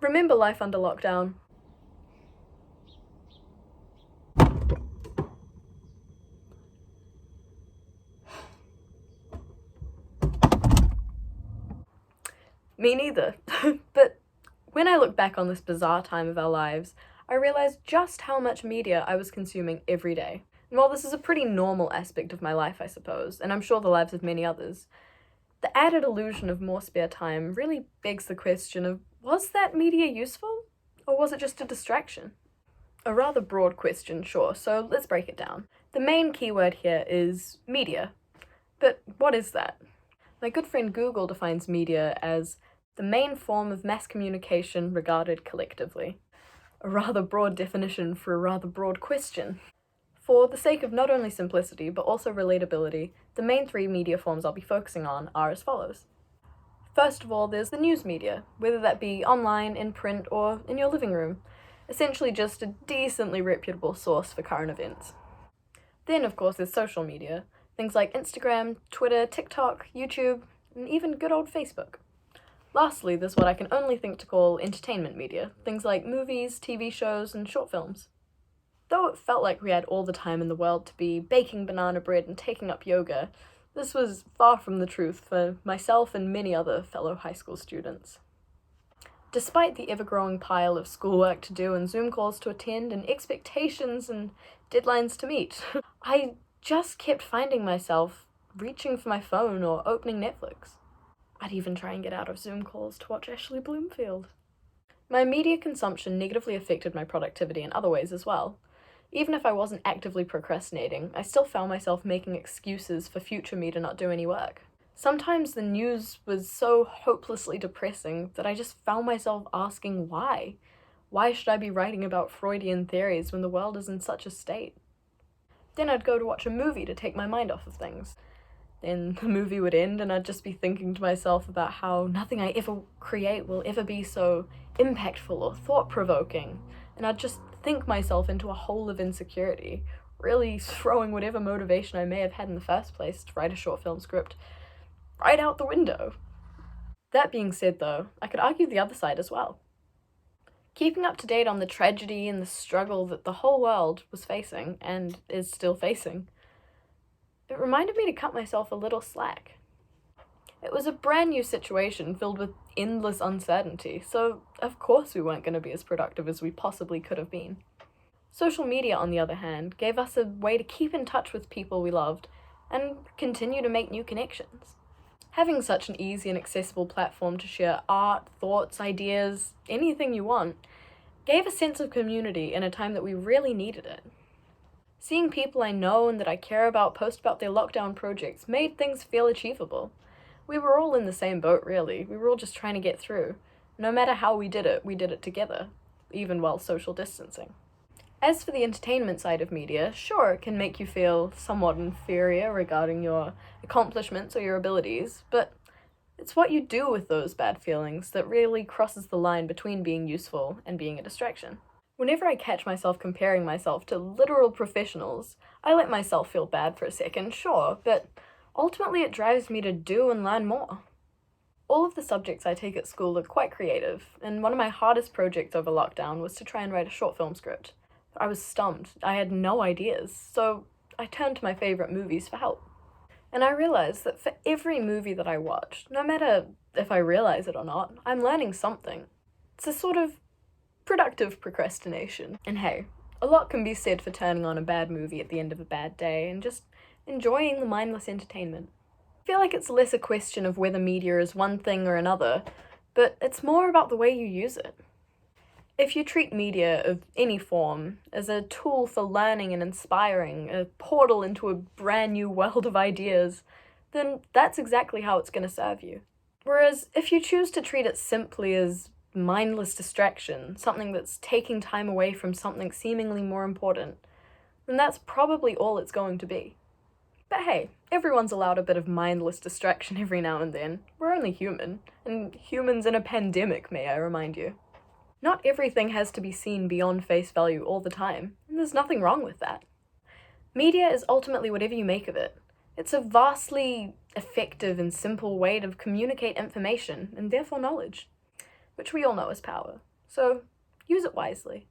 Remember life under lockdown. Me neither. But when I look back on this bizarre time of our lives, I realize just how much media I was consuming every day. And while this is a pretty normal aspect of my life, I suppose, and I'm sure the lives of many others, the added illusion of more spare time really begs the question of, was that media useful? Or was it just a distraction? A rather broad question, sure, so let's break it down. The main keyword here is media. But what is that? My good friend Google defines media as the main form of mass communication regarded collectively. A rather broad definition for a rather broad question. For the sake of not only simplicity, but also relatability, the main three media forms I'll be focusing on are as follows. First of all, there's the news media, whether that be online, in print, or in your living room. Essentially just a decently reputable source for current events. Then, of course, there's social media. Things like Instagram, Twitter, TikTok, YouTube, and even good old Facebook. Lastly, there's what I can only think to call entertainment media. Things like movies, TV shows, and short films. Though it felt like we had all the time in the world to be baking banana bread and taking up yoga, this was far from the truth for myself and many other fellow high school students. Despite the ever-growing pile of schoolwork to do and Zoom calls to attend and expectations and deadlines to meet, I just kept finding myself reaching for my phone or opening Netflix. I'd even try and get out of Zoom calls to watch Ashley Bloomfield. My media consumption negatively affected my productivity in other ways as well. Even if I wasn't actively procrastinating, I still found myself making excuses for future me to not do any work. Sometimes the news was so hopelessly depressing that I just found myself asking why. Why should I be writing about Freudian theories when the world is in such a state? Then I'd go to watch a movie to take my mind off of things. Then the movie would end and I'd just be thinking to myself about how nothing I ever create will ever be so impactful or thought-provoking. And I'd just think myself into a hole of insecurity, really throwing whatever motivation I may have had in the first place to write a short film script right out the window. That being said though, I could argue the other side as well. Keeping up to date on the tragedy and the struggle that the whole world was facing, and is still facing, it reminded me to cut myself a little slack. It was a brand new situation filled with endless uncertainty, so of course we weren't going to be as productive as we possibly could have been. Social media, on the other hand, gave us a way to keep in touch with people we loved and continue to make new connections. Having such an easy and accessible platform to share art, thoughts, ideas, anything you want, gave a sense of community in a time that we really needed it. Seeing people I know and that I care about post about their lockdown projects made things feel achievable. We were all in the same boat, really. We were all just trying to get through. No matter how we did it together, even while social distancing. As for the entertainment side of media, sure, it can make you feel somewhat inferior regarding your accomplishments or your abilities, but it's what you do with those bad feelings that really crosses the line between being useful and being a distraction. Whenever I catch myself comparing myself to literal professionals, I let myself feel bad for a second, sure, but ultimately it drives me to do and learn more. All of the subjects I take at school are quite creative, and one of my hardest projects over lockdown was to try and write a short film script. I was stumped. I had no ideas, so I turned to my favourite movies for help. And I realised that for every movie that I watched, no matter if I realise it or not, I'm learning something. It's a sort of productive procrastination. And hey, a lot can be said for turning on a bad movie at the end of a bad day and just enjoying the mindless entertainment. I feel like it's less a question of whether media is one thing or another, but it's more about the way you use it. If you treat media of any form as a tool for learning and inspiring, a portal into a brand new world of ideas, then that's exactly how it's going to serve you. Whereas if you choose to treat it simply as mindless distraction, something that's taking time away from something seemingly more important, then that's probably all it's going to be. But hey, everyone's allowed a bit of mindless distraction every now and then. We're only human, and humans in a pandemic, may I remind you. Not everything has to be seen beyond face value all the time, and there's nothing wrong with that. Media is ultimately whatever you make of it. It's a vastly effective and simple way to communicate information, and therefore knowledge, which we all know is power. So use it wisely.